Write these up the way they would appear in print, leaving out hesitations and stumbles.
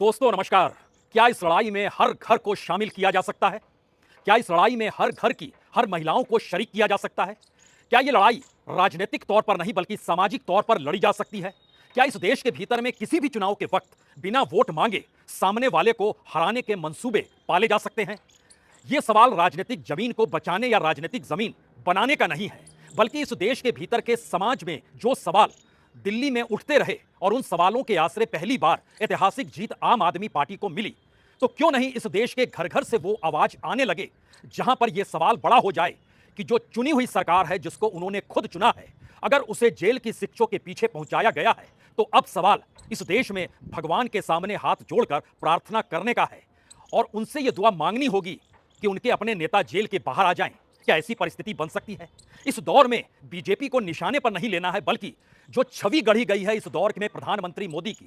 दोस्तों नमस्कार। क्या इस लड़ाई में हर घर को शामिल किया जा सकता है? क्या इस लड़ाई में हर घर की हर महिलाओं को शरीक किया जा सकता है? क्या यह लड़ाई राजनीतिक तौर पर नहीं बल्कि सामाजिक तौर पर लड़ी जा सकती है? क्या इस देश के भीतर में किसी भी चुनाव के वक्त बिना वोट मांगे सामने वाले को हराने के मंसूबे पाले जा सकते हैं? यह सवाल राजनीतिक जमीन को बचाने या राजनीतिक जमीन बनाने का नहीं है, बल्कि इस देश के भीतर के समाज में जो सवाल दिल्ली में उठते रहे और उन सवालों के आसरे पहली बार ऐतिहासिक जीत आम आदमी पार्टी को मिली, तो क्यों नहीं इस देश के घर घर से वो आवाज आने लगे जहां पर यह सवाल बड़ा हो जाए कि जो चुनी हुई सरकार है, जिसको उन्होंने खुद चुना है, अगर उसे जेल की शिक्षों के पीछे पहुंचाया गया है, तो अब सवाल इस देश में भगवान के सामने हाथ जोड़कर प्रार्थना करने का है और उनसे यह दुआ मांगनी होगी कि उनके अपने नेता जेल के बाहर आ जाएं। क्या ऐसी परिस्थिति बन सकती है? इस दौर में बीजेपी को निशाने पर नहीं लेना है, बल्कि जो छवि गढ़ी गई है इस दौर में प्रधानमंत्री मोदी की,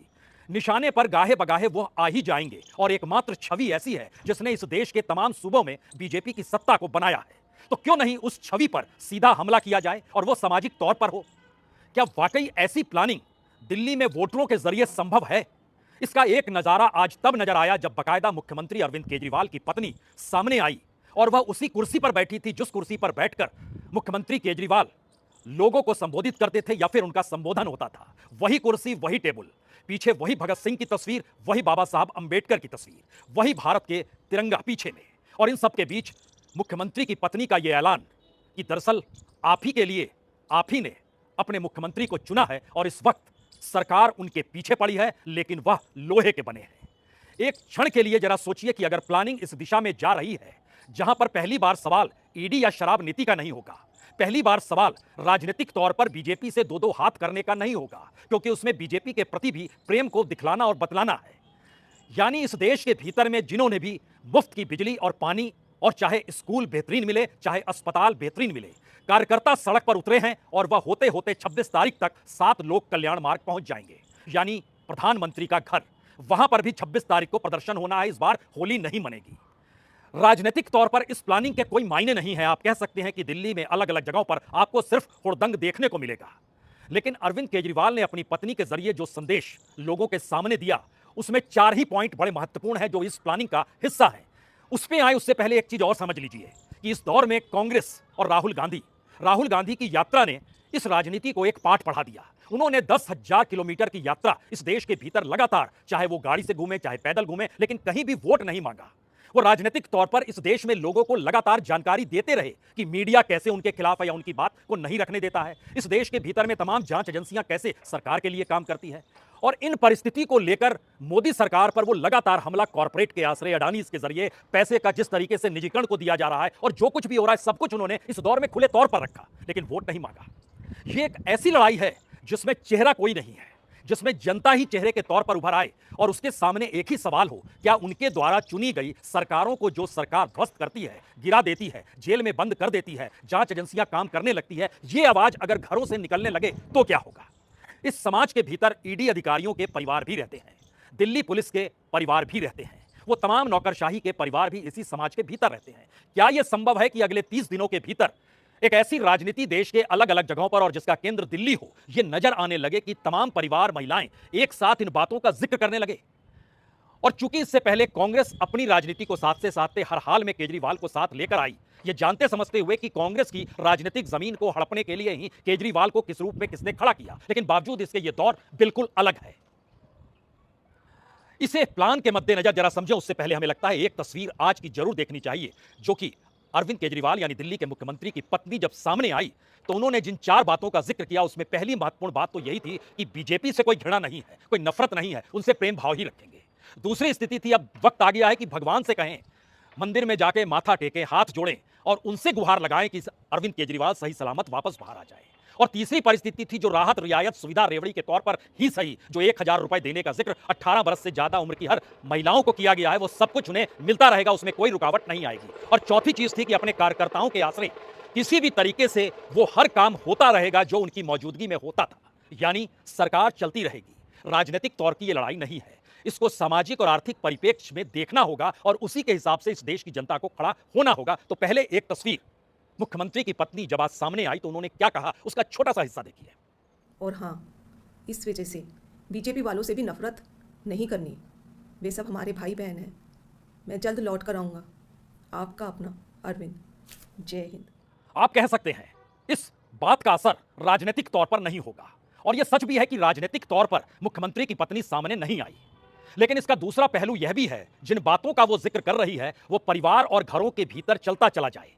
निशाने पर गाहे बगाहे वो आ ही जाएंगे। और एकमात्र छवि ऐसी है जिसने इस देश के तमाम सूबों में बीजेपी की सत्ता को बनाया है। तो क्यों नहीं उस छवि पर सीधा हमला किया जाए और वो सामाजिक तौर पर हो? क्या वाकई ऐसी प्लानिंग दिल्ली में वोटरों के जरिए संभव है? इसका एक नजारा आज तब नजर आया जब बकायदा मुख्यमंत्री अरविंद केजरीवाल की पत्नी सामने आई और वह उसी कुर्सी पर बैठी थी जिस कुर्सी पर बैठकर मुख्यमंत्री केजरीवाल लोगों को संबोधित करते थे या फिर उनका संबोधन होता था। वही कुर्सी, वही टेबल, पीछे वही भगत सिंह की तस्वीर, वही बाबा साहब अंबेडकर की तस्वीर, वही भारत के तिरंगा पीछे में, और इन सब के बीच मुख्यमंत्री की पत्नी का यह ऐलान कि दरअसल आप ही के लिए आप ही ने अपने मुख्यमंत्री को चुना है और इस वक्त सरकार उनके पीछे पड़ी है, लेकिन वह लोहे के बने हैं। एक क्षण के लिए जरा सोचिए कि अगर प्लानिंग इस दिशा में जा रही है जहां पर पहली बार सवाल ईडी या शराब नीति का नहीं होगा, पहली बार सवाल राजनीतिक तौर पर बीजेपी से दो दो हाथ करने का नहीं होगा, क्योंकि उसमें बीजेपी के प्रति भी प्रेम को दिखलाना और बतलाना है। यानी इस देश के भीतर में जिन्होंने भी मुफ्त की बिजली और पानी, और चाहे स्कूल बेहतरीन मिले, चाहे अस्पताल बेहतरीन मिले, कार्यकर्ता सड़क पर उतरे हैं और वह होते होते 26 तारीख तक 7 लोक कल्याण मार्ग पहुंच जाएंगे, यानी प्रधानमंत्री का घर। वहां पर भी 26 तारीख को प्रदर्शन होना है। इस बार होली नहीं मनेगी। राजनीतिक तौर पर इस प्लानिंग के कोई मायने नहीं है। आप कह सकते हैं कि दिल्ली में अलग अलग जगहों पर आपको सिर्फ हुड़दंग देखने को मिलेगा, लेकिन अरविंद केजरीवाल ने अपनी पत्नी के जरिए जो संदेश लोगों के सामने दिया, उसमें 4 ही पॉइंट बड़े महत्वपूर्ण हैं जो इस प्लानिंग का हिस्सा है। उस पे आए उससे पहले एक चीज और समझ लीजिए कि इस दौर में कांग्रेस और राहुल गांधी की यात्रा ने इस राजनीति को एक पाठ पढ़ा दिया। उन्होंने 10,000 किलोमीटर की यात्रा इस देश के भीतर लगातार, चाहे वो गाड़ी से घूमे चाहे पैदल घूमे, लेकिन कहीं भी वोट नहीं मांगा। वो राजनीतिक तौर पर इस देश में लोगों को लगातार जानकारी देते रहे कि मीडिया कैसे उनके खिलाफ है या उनकी बात को नहीं रखने देता है, इस देश के भीतर में तमाम जांच एजेंसियां कैसे सरकार के लिए काम करती है। और इन परिस्थिति को लेकर मोदी सरकार पर वो लगातार हमला कॉर्पोरेट के आश्रय, अडानी के जरिए पैसे का जिस तरीके से निजीकरण को दिया जा रहा है और जो कुछ भी हो रहा है, सब कुछ उन्होंने इस दौर में खुले तौर पर रखा, लेकिन वोट नहीं मांगा। ये एक ऐसी लड़ाई है जिसमें चेहरा कोई नहीं है, जिसमें जनता ही चेहरे के तौर पर उभर आए और उसके सामने एक ही सवाल हो, क्या उनके द्वारा चुनी गई सरकारों को जो सरकार ध्वस्त करती है, गिरा देती है, जेल में बंद कर देती है, जांच एजेंसियां काम करने लगती है, ये आवाज अगर घरों से निकलने लगे तो क्या होगा? इस समाज के भीतर ईडी अधिकारियों के परिवार भी रहते हैं, दिल्ली पुलिस के परिवार भी रहते हैं, वो तमाम नौकरशाही के परिवार भी इसी समाज के भीतर रहते हैं। क्या यह संभव है कि अगले 30 दिनों के भीतर एक ऐसी राजनीति देश के अलग अलग जगहों पर और जिसका केंद्र दिल्ली हो, यह नजर आने लगे कि तमाम परिवार, महिलाएं एक साथ इन बातों का जिक्र करने लगे? और चूंकि इससे पहले कांग्रेस अपनी राजनीति को साथ से साधते हर हाल में केजरीवाल को साथ लेकर आई, ये जानते समझते हुए कि कांग्रेस की राजनीतिक जमीन को हड़पने के लिए ही केजरीवाल को किस रूप में किसने खड़ा किया, लेकिन बावजूद इसके ये दौर बिल्कुल अलग है। इसे प्लान के मद्देनजर जरा समझें, उससे पहले हमें लगता है एक तस्वीर आज की जरूर देखनी चाहिए, जो कि अरविंद केजरीवाल यानी दिल्ली के मुख्यमंत्री की पत्नी जब सामने आई तो उन्होंने जिन 4 बातों का जिक्र किया, उसमें पहली महत्वपूर्ण बात तो यही थी कि बीजेपी से कोई घृणा नहीं है, कोई नफरत नहीं है, उनसे प्रेम भाव ही रखेंगे। दूसरी स्थिति थी, अब वक्त आ गया है कि भगवान से कहें, मंदिर में जाके माथा टेकें, हाथ जोड़ें और उनसे गुहार लगाएं कि अरविंद केजरीवाल सही सलामत वापस बाहर आ जाए। और तीसरी परिस्थिति थी जो राहत, रियायत, सुविधा, रेवड़ी के तौर पर ही सही, जो 1,000 रुपए देने का जिक्र 18 वर्ष से ज्यादा उम्र की हर महिलाओं को किया गया है, वो सब कुछ उन्हें मिलता रहेगा, उसमें कोई रुकावट नहीं आएगी। और चौथी चीज थी कि अपने कार्यकर्ताओं के आश्रय किसी भी तरीके से वो हर काम होता रहेगा जो उनकी मौजूदगी में होता था, यानी सरकार चलती रहेगी। राजनीतिक तौर की ये लड़ाई नहीं है, इसको सामाजिक और आर्थिक परिप्रेक्ष्य में देखना होगा और उसी के हिसाब से इस देश की जनता को खड़ा होना होगा। तो पहले एक तस्वीर, मुख्यमंत्री की पत्नी जब आज सामने आई तो उन्होंने क्या कहा, उसका छोटा सा हिस्सा देखिए। और हाँ, इस वजह से बीजेपी वालों से भी नफरत नहीं करनी, वे सब हमारे भाई बहन हैं। मैं जल्द लौट कर आऊँगा। आपका अपना अरविंद। जय हिंद। आप कह सकते हैं इस बात का असर राजनीतिक तौर पर नहीं होगा, और यह सच भी है कि राजनीतिक तौर पर मुख्यमंत्री की पत्नी सामने नहीं आई। लेकिन इसका दूसरा पहलू यह भी है, जिन बातों का वो जिक्र कर रही है वो परिवार और घरों के भीतर चलता चला जाए,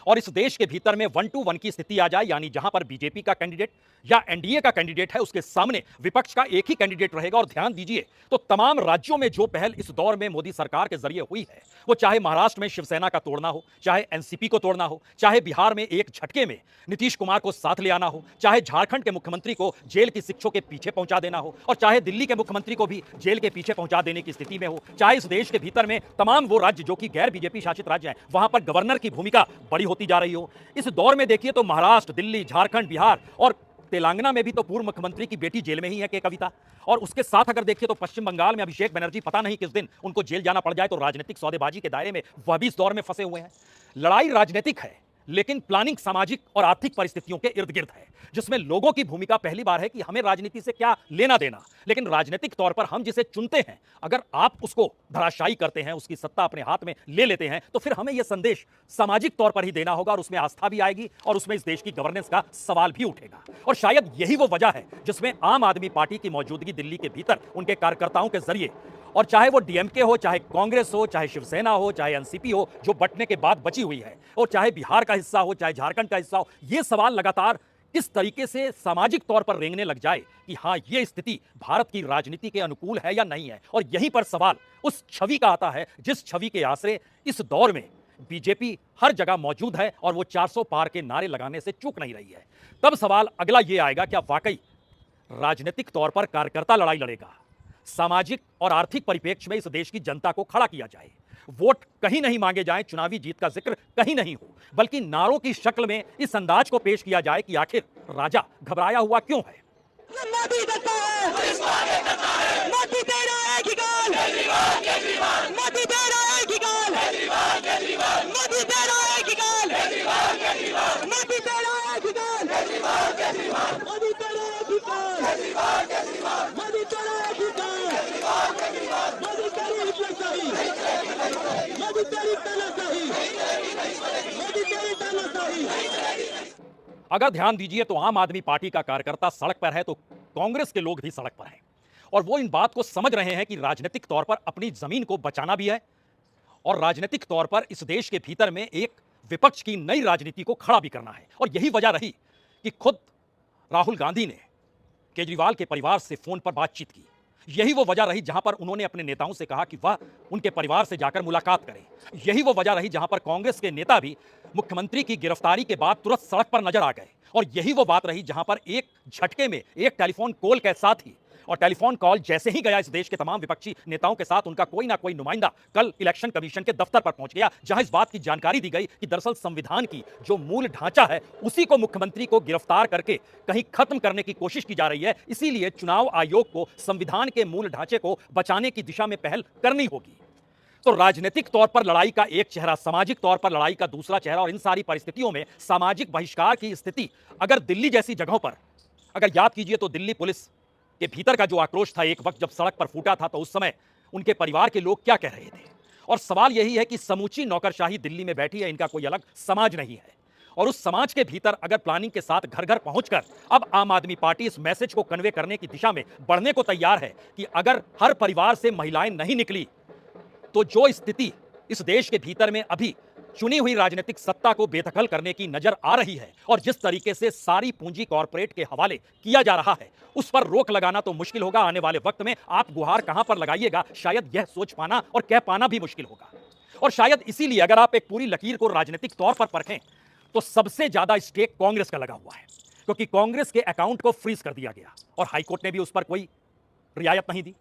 और इस देश के भीतर में 1-to-1 की स्थिति आ जाए, यानी जहां पर बीजेपी का कैंडिडेट या एनडीए का कैंडिडेट है उसके सामने विपक्ष का एक ही कैंडिडेट रहेगा। और ध्यान दीजिए तो तमाम राज्यों में जो पहल इस दौर में मोदी सरकार के जरिए हुई है, वो चाहे महाराष्ट्र में शिवसेना का तोड़ना हो, चाहे एनसीपी को तोड़ना हो, चाहे बिहार में एक झटके में नीतीश कुमार को साथ ले आना हो, चाहे झारखंड के मुख्यमंत्री को जेल की शिक्षों के पीछे पहुंचा देना हो, और चाहे दिल्ली के मुख्यमंत्री को भी जेल के पीछे पहुंचा देने की स्थिति में हो, चाहे इस देश के भीतर में तमाम वो राज्य जो कि गैर बीजेपी शासित राज्य हैं वहां पर गवर्नर की भूमिका बड़ी होती जा रही हो। इस दौर में देखिए तो महाराष्ट्र, दिल्ली, झारखंड, बिहार और तेलंगाना में भी तो पूर्व मुख्यमंत्री की बेटी जेल में ही है के कविता। और उसके साथ अगर देखिए तो पश्चिम बंगाल में अभिषेक बनर्जी, पता नहीं किस दिन उनको जेल जाना पड़ जाए, तो राजनीतिक सौदेबाजी के दायरे में वह भी इस दौर में फंसे हुए हैं। लड़ाई राजनीतिक है, लेकिन प्लानिंग सामाजिक और आर्थिक परिस्थितियों के इर्द गिर्द है, जिसमें लोगों की भूमिका पहली बार है कि हमें राजनीति से क्या लेना देना, लेकिन राजनीतिक तौर पर हम जिसे चुनते हैं अगर आप उसको धराशायी करते हैं, उसकी सत्ता अपने हाथ में ले लेते हैं, तो फिर हमें यह संदेश सामाजिक तौर पर ही देना होगा, और उसमें आस्था भी आएगी और उसमें इस देश की गवर्नेंस का सवाल भी उठेगा। और शायद यही वो वजह है जिसमें आम आदमी पार्टी की मौजूदगी दिल्ली के भीतर उनके कार्यकर्ताओं के जरिए, और चाहे वो डीएमके हो, चाहे कांग्रेस हो, चाहे शिवसेना हो, चाहे एनसीपी हो जो बंटने के बाद बची हुई है, और चाहे बिहार का हिस्सा हो, चाहे झारखंड का हिस्सा हो, ये सवाल लगातार किस तरीके से सामाजिक तौर पर रेंगने लग जाए कि हां ये स्थिति भारत की राजनीति के अनुकूल है या नहीं है। और यहीं पर सवाल उस छवि का आता है जिस छवि के आसरे इस दौर में बीजेपी हर जगह मौजूद है और वो 400 पार के नारे लगाने से चूक नहीं रही है। तब सवाल अगला ये आएगा, क्या वाकई राजनीतिक तौर पर कार्यकर्ता लड़ाई लड़ेगा? सामाजिक और आर्थिक परिप्रेक्ष्य में इस देश की जनता को खड़ा किया जाए, वोट कहीं नहीं मांगे जाएं, चुनावी जीत का जिक्र कहीं नहीं हो, बल्कि नारों की शक्ल में इस अंदाज को पेश किया जाए कि आखिर राजा घबराया हुआ क्यों है। मोदी देता है, मोदी दे रहा है कि गाल, मोदी दे रहा है कि गाल, मोदी दे रहा है कि गाल, मोदी दे रहा है कि गाल, मोदी दे रहा है कि गाल, मोदी दे रहा है कि गाल, मोदी तेरी हिटलरशाही, मोदी तेरी तानाशाही, मोदी तेरी तानाशाही। अगर ध्यान दीजिए तो आम आदमी पार्टी का कार्यकर्ता सड़क पर है तो कांग्रेस के लोग भी सड़क पर हैं, और वो इन बात को समझ रहे हैं कि राजनीतिक तौर पर अपनी जमीन को बचाना भी है और राजनीतिक तौर पर इस देश के भीतर में एक विपक्ष की नई राजनीति को खड़ा भी करना है। और यही वजह रही कि खुद राहुल गांधी ने केजरीवाल के परिवार से फोन पर बातचीत की। यही वो वजह रही जहां पर उन्होंने अपने नेताओं से कहा कि वह उनके परिवार से जाकर मुलाकात करें। यही वो वजह रही जहां पर कांग्रेस के नेता भी मुख्यमंत्री की गिरफ्तारी के बाद तुरंत सड़क पर नजर आ गए। और यही वो बात रही जहां पर एक झटके में एक टेलीफोन कॉल के साथ ही, और टेलीफोन कॉल जैसे ही गया इस देश के तमाम विपक्षी नेताओं के साथ उनका कोई ना कोई नुमाइंदा कल इलेक्शन कमीशन के दफ्तर पर पहुंच गया, जहां इस बात की जानकारी दी गई कि दरअसल संविधान की जो मूल ढांचा है उसी को मुख्यमंत्री को गिरफ्तार करके कहीं खत्म करने की कोशिश की जा रही है। इसीलिए चुनाव आयोग को संविधान के मूल ढांचे को बचाने की दिशा में पहल करनी होगी। तो राजनीतिक तौर पर लड़ाई का एक चेहरा, सामाजिक तौर पर लड़ाई का दूसरा चेहरा, और इन सारी परिस्थितियों में सामाजिक बहिष्कार की स्थिति अगर दिल्ली जैसी जगहों पर, अगर याद कीजिए तो दिल्ली पुलिस के भीतर का जो आक्रोश था एक वक्त जब सड़क पर फूटा था, तो उस समय उनके परिवार के लोग क्या कह रहे थे। और सवाल यही है कि समूची नौकरशाही दिल्ली में बैठी है, इनका कोई अलग समाज नहीं है, और उस समाज के भीतर अगर प्लानिंग के साथ घर घर पहुंचकर अब आम आदमी पार्टी इस मैसेज को कन्वे करने की दिशा में बढ़ने को तैयार है कि अगर हर परिवार से महिलाएं नहीं निकली तो जो स्थिति इस देश के भीतर में अभी चुनी हुई राजनीतिक सत्ता को बेदखल करने की नजर आ रही है, और जिस तरीके से सारी पूंजी कॉर्पोरेट के हवाले किया जा रहा है, उस पर रोक लगाना तो मुश्किल होगा। आने वाले वक्त में आप गुहार कहां पर लगाइएगा, शायद यह सोच पाना और कह पाना भी मुश्किल होगा। और शायद इसीलिए अगर आप एक पूरी लकीर को राजनीतिक तौर पर परखें तो सबसे ज्यादा स्टेक कांग्रेस का लगा हुआ है, क्योंकि कांग्रेस के अकाउंट को फ्रीज कर दिया गया और हाईकोर्ट ने भी उस पर कोई रियायत नहीं दी।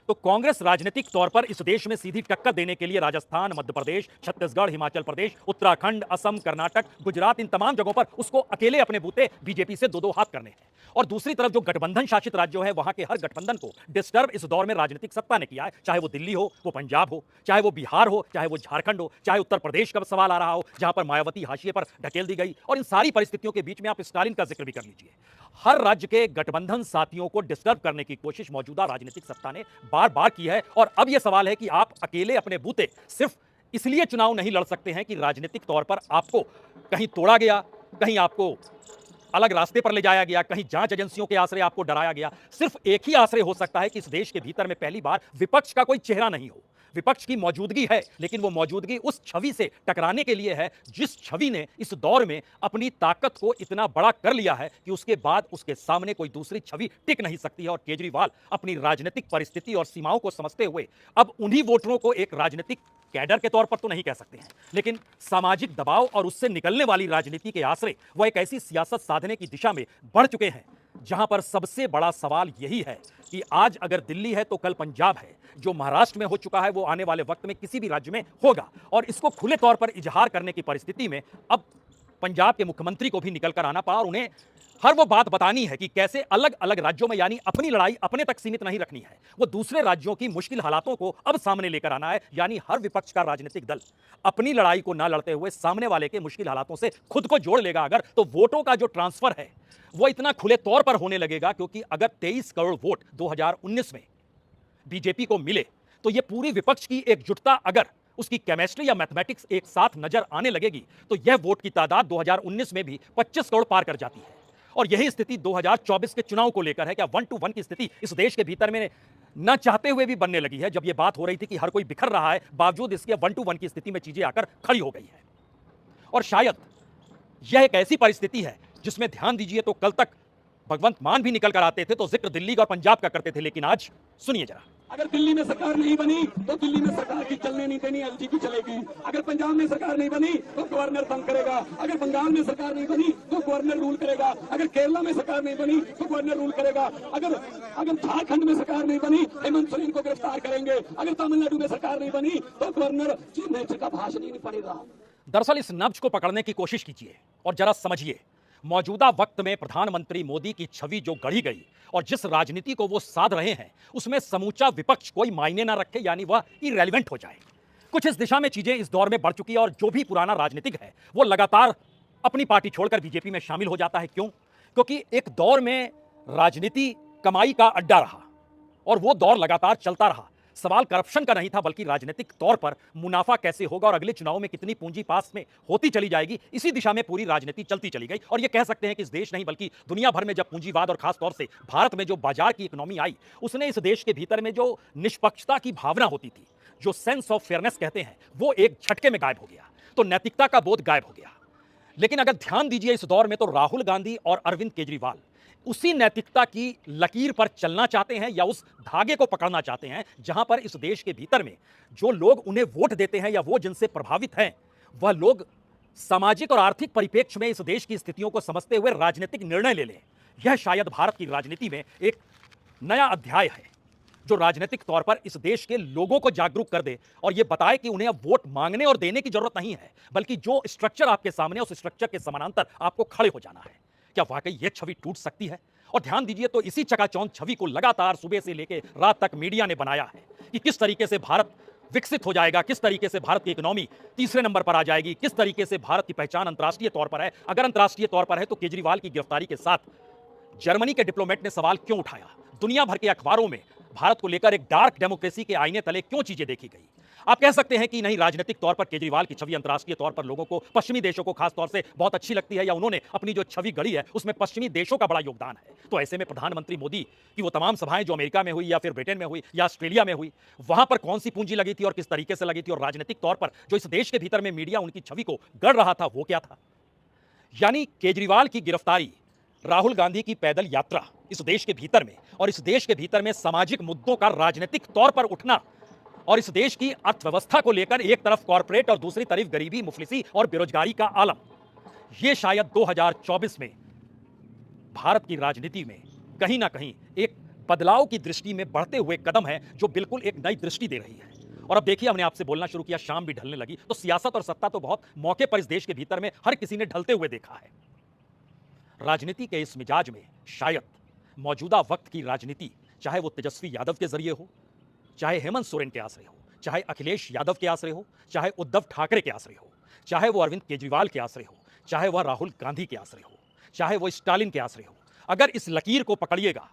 तो कांग्रेस राजनीतिक तौर पर इस देश में सीधी टक्कर देने के लिए राजस्थान, मध्य प्रदेश, छत्तीसगढ़, हिमाचल प्रदेश, उत्तराखंड, असम, कर्नाटक, गुजरात, इन तमाम जगहों पर उसको अकेले अपने बूते बीजेपी से दो दो हाथ करने हैं। और दूसरी तरफ जो गठबंधन शासित राज्यों हैं, वहां के हर गठबंधन को डिस्टर्ब इस दौर में राजनीतिक सत्ता ने किया है, चाहे वो दिल्ली हो, वो पंजाब हो, चाहे वो बिहार हो, चाहे वो झारखंड हो, चाहे उत्तर प्रदेश का सवाल आ रहा हो जहां पर मायावती हाशिए पर ढकेल दी गई। और इन सारी परिस्थितियों के बीच में आप स्टालिन का जिक्र भी कर लीजिए। हर राज्य के गठबंधन साथियों को डिस्टर्ब करने की कोशिश मौजूदा राजनीतिक सत्ता ने बार बार की है। और अब यह सवाल है कि आप अकेले अपने बूते सिर्फ इसलिए चुनाव नहीं लड़ सकते हैं कि राजनीतिक तौर पर आपको कहीं तोड़ा गया, कहीं आपको अलग रास्ते पर ले जाया गया, कहीं जांच एजेंसियों के आश्रय आपको डराया गया। सिर्फ एक ही आश्रय हो सकता है कि इस देश के भीतर में पहली बार विपक्ष का कोई चेहरा नहीं हो। विपक्ष की मौजूदगी है, लेकिन वो मौजूदगी उस छवि से टकराने के लिए है जिस छवि ने इस दौर में अपनी ताकत को इतना बड़ा कर लिया है कि उसके बाद उसके सामने कोई दूसरी छवि टिक नहीं सकती है। और केजरीवाल अपनी राजनीतिक परिस्थिति और सीमाओं को समझते हुए अब उन्हीं वोटरों को एक राजनीतिक कैडर के तौर पर तो नहीं कह सकते हैं, लेकिन सामाजिक दबाव और उससे निकलने वाली राजनीति के आश्रय वह एक ऐसी सियासत साधने की दिशा में बढ़ चुके हैं जहां पर सबसे बड़ा सवाल यही है कि आज अगर दिल्ली है तो कल पंजाब है, जो महाराष्ट्र में हो चुका है वो आने वाले वक्त में किसी भी राज्य में होगा। और इसको खुले तौर पर इजहार करने की परिस्थिति में अब पंजाब के मुख्यमंत्री को भी निकल कर आना पड़ा और उन्हें हर वो बात बतानी है कि कैसे अलग अलग राज्यों में, यानी अपनी लड़ाई अपने तक सीमित नहीं रखनी है, वो दूसरे राज्यों की मुश्किल हालातों को अब सामने लेकर आना है। यानी हर विपक्ष का राजनीतिक दल अपनी लड़ाई को ना लड़ते हुए सामने वाले के मुश्किल हालातों से खुद को जोड़ लेगा अगर, तो वोटों का जो ट्रांसफर है वो इतना खुले तौर पर होने लगेगा। क्योंकि अगर 23 करोड़ वोट 2019 में बीजेपी को मिले तो ये पूरी विपक्ष की एकजुटता अगर उसकी केमिस्ट्री या मैथमेटिक्स एक साथ नजर आने लगेगी तो यह वोट की तादाद 2019 में भी 25 करोड़ पार कर जाती है। और यही स्थिति 2024 के चुनाव को लेकर है। क्या 1 to 1 की स्थिति इस देश के भीतर में न चाहते हुए भी बनने लगी है। जब यह बात हो रही थी कि हर कोई बिखर रहा है, बावजूद इसके 1 to 1 की स्थिति में चीजें आकर खड़ी हो गई है। और शायद यह एक ऐसी परिस्थिति है जिसमें ध्यान दीजिए तो कल तक भगवंत मान भी निकल कर आते थे तो जिक्र दिल्ली और पंजाब का करते थे, लेकिन आज सुनिए जरा। अगर दिल्ली में सरकार नहीं बनी तो दिल्ली में सरकार की चलने नहीं देनी, एलजी की चलेगी। अगर पंजाब में सरकार नहीं बनी तो गवर्नर तंग करेगा। अगर बंगाल में सरकार नहीं बनी तो गवर्नर रूल करेगा। अगर केरला में सरकार नहीं बनी तो गवर्नर रूल करेगा। अगर झारखंड में सरकार नहीं बनी हेमंत सोरेन को गिरफ्तार करेंगे। अगर तमिलनाडु में सरकार नहीं बनी तो गवर्नर चीफ मिनिस्टर का भाषण ही नहीं पड़ेगा। दरअसल इस नब्ज को पकड़ने की कोशिश कीजिए और जरा समझिए मौजूदा वक्त में प्रधानमंत्री मोदी की छवि जो गढ़ी गई और जिस राजनीति को वो साध रहे हैं उसमें समूचा विपक्ष कोई मायने ना रखे, यानी वह इरेलेवेंट हो जाए। कुछ इस दिशा में चीजें इस दौर में बढ़ चुकी है और जो भी पुराना राजनीतिक है वो लगातार अपनी पार्टी छोड़कर बीजेपी में शामिल हो जाता है। क्यों? क्योंकि एक दौर में राजनीति कमाई का अड्डा रहा और वो दौर लगातार चलता रहा। सवाल करप्शन का नहीं था बल्कि राजनीतिक तौर पर मुनाफा कैसे होगा और अगले चुनाव में कितनी पूंजी पास में होती चली जाएगी, इसी दिशा में पूरी राजनीति चलती चली गई। और ये कह सकते हैं कि इस देश नहीं बल्कि दुनिया भर में जब पूंजीवाद और खास तौर से भारत में जो बाजार की इकोनॉमी आई, उसने इस देश के भीतर में जो निष्पक्षता की भावना होती थी, जो सेंस ऑफ फेयरनेस कहते हैं, वो एक झटके में गायब हो गया। तो नैतिकता का बोध गायब हो गया। लेकिन अगर ध्यान दीजिए इस दौर में तो राहुल गांधी और अरविंद केजरीवाल उसी नैतिकता की लकीर पर चलना चाहते हैं या उस धागे को पकड़ना चाहते हैं जहां पर इस देश के भीतर में जो लोग उन्हें वोट देते हैं या वो जिनसे प्रभावित हैं वह लोग सामाजिक और आर्थिक परिप्रेक्ष्य में इस देश की स्थितियों को समझते हुए राजनीतिक निर्णय ले लें। यह शायद भारत की राजनीति में एक नया अध्याय है जो राजनीतिक तौर पर इस देश के लोगों को जागरूक कर दे और यह बताए कि उन्हें अब वोट मांगने और देने की जरूरत नहीं है, बल्कि जो स्ट्रक्चर आपके सामने उस स्ट्रक्चर के समानांतर आपको खड़े हो जाना है। क्या वाकई यह छवि टूट सकती है? और ध्यान दीजिए तो इसी चकाचौंध छवि को लगातार सुबह से लेकर रात तक मीडिया ने बनाया है कि किस तरीके से भारत विकसित हो जाएगा, किस तरीके से भारत की इकोनॉमी तीसरे नंबर पर आ जाएगी, किस तरीके से भारत की पहचान अंतर्राष्ट्रीय तौर पर है। अगर अंतर्राष्ट्रीय तौर पर है तो केजरीवाल की गिरफ्तारी के साथ जर्मनी के डिप्लोमेट ने सवाल क्यों उठाया? दुनिया भर के अखबारों में भारत को लेकर एक डार्क डेमोक्रेसी के आईने तले क्यों चीजें देखी गई? आप कह सकते हैं कि नहीं, राजनीतिक तौर पर केजरीवाल की छवि अंतर्राष्ट्रीय तौर पर लोगों को, पश्चिमी देशों को खास तौर से बहुत अच्छी लगती है या उन्होंने अपनी जो छवि गढ़ी है उसमें पश्चिमी देशों का बड़ा योगदान है। तो ऐसे में प्रधानमंत्री मोदी की वो तमाम सभाएं जो अमेरिका में हुई या फिर ब्रिटेन में हुई या ऑस्ट्रेलिया में हुई, वहां पर कौन सी पूंजी लगी थी और किस तरीके से लगी थी, और राजनीतिक तौर पर जो इस देश के भीतर में मीडिया उनकी छवि को गढ़ रहा था वो क्या था? यानी केजरीवाल की गिरफ्तारी, राहुल गांधी की पैदल यात्रा इस देश के भीतर में और इस देश के भीतर में सामाजिक मुद्दों का राजनीतिक तौर पर उठना और इस देश की अर्थव्यवस्था को लेकर एक तरफ कॉर्पोरेट और दूसरी तरफ गरीबी, मुफलिसी और बेरोजगारी का आलम, यह शायद 2024 में भारत की राजनीति में कहीं ना कहीं एक बदलाव की दृष्टि में बढ़ते हुए कदम है जो बिल्कुल एक नई दृष्टि दे रही है। और अब देखिए, हमने आपसे बोलना शुरू किया, शाम भी ढलने लगी, तो सियासत और सत्ता तो बहुत मौके पर इस देश के भीतर में हर किसी ने ढलते हुए देखा है। राजनीति के इस मिजाज में शायद मौजूदा वक्त की राजनीति, चाहे वो तेजस्वी यादव के जरिए हो, चाहे हेमंत सोरेन के आश्रय हो, चाहे अखिलेश यादव के आश्रय हो, चाहे उद्धव ठाकरे के आश्रय हो, चाहे वो अरविंद केजरीवाल के आश्रय हो, चाहे वह राहुल गांधी के आश्रय हो, चाहे वो स्टालिन के आश्रय हो, अगर इस लकीर को पकड़िएगा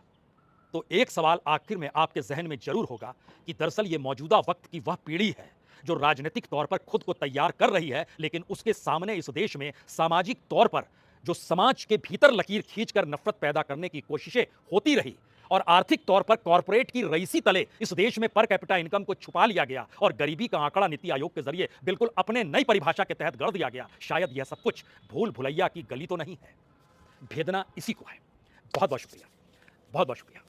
तो एक सवाल आखिर में आपके जहन में जरूर होगा कि दरअसल ये मौजूदा वक्त की वह पीढ़ी है जो राजनीतिक तौर पर खुद को तैयार कर रही है, लेकिन उसके सामने इस देश में सामाजिक तौर पर जो समाज के भीतर लकीर खींचकर नफरत पैदा करने की कोशिशें होती रही और आर्थिक तौर पर कॉरपोरेट की रईसी तले इस देश में पर कैपिटा इनकम को छुपा लिया गया और गरीबी का आंकड़ा नीति आयोग के जरिए बिल्कुल अपने नई परिभाषा के तहत गढ़ दिया गया। शायद यह सब कुछ भूल भुलैया की गली तो नहीं है, भेदना इसी को है। बहुत बहुत शुक्रिया, बहुत बहुत शुक्रिया।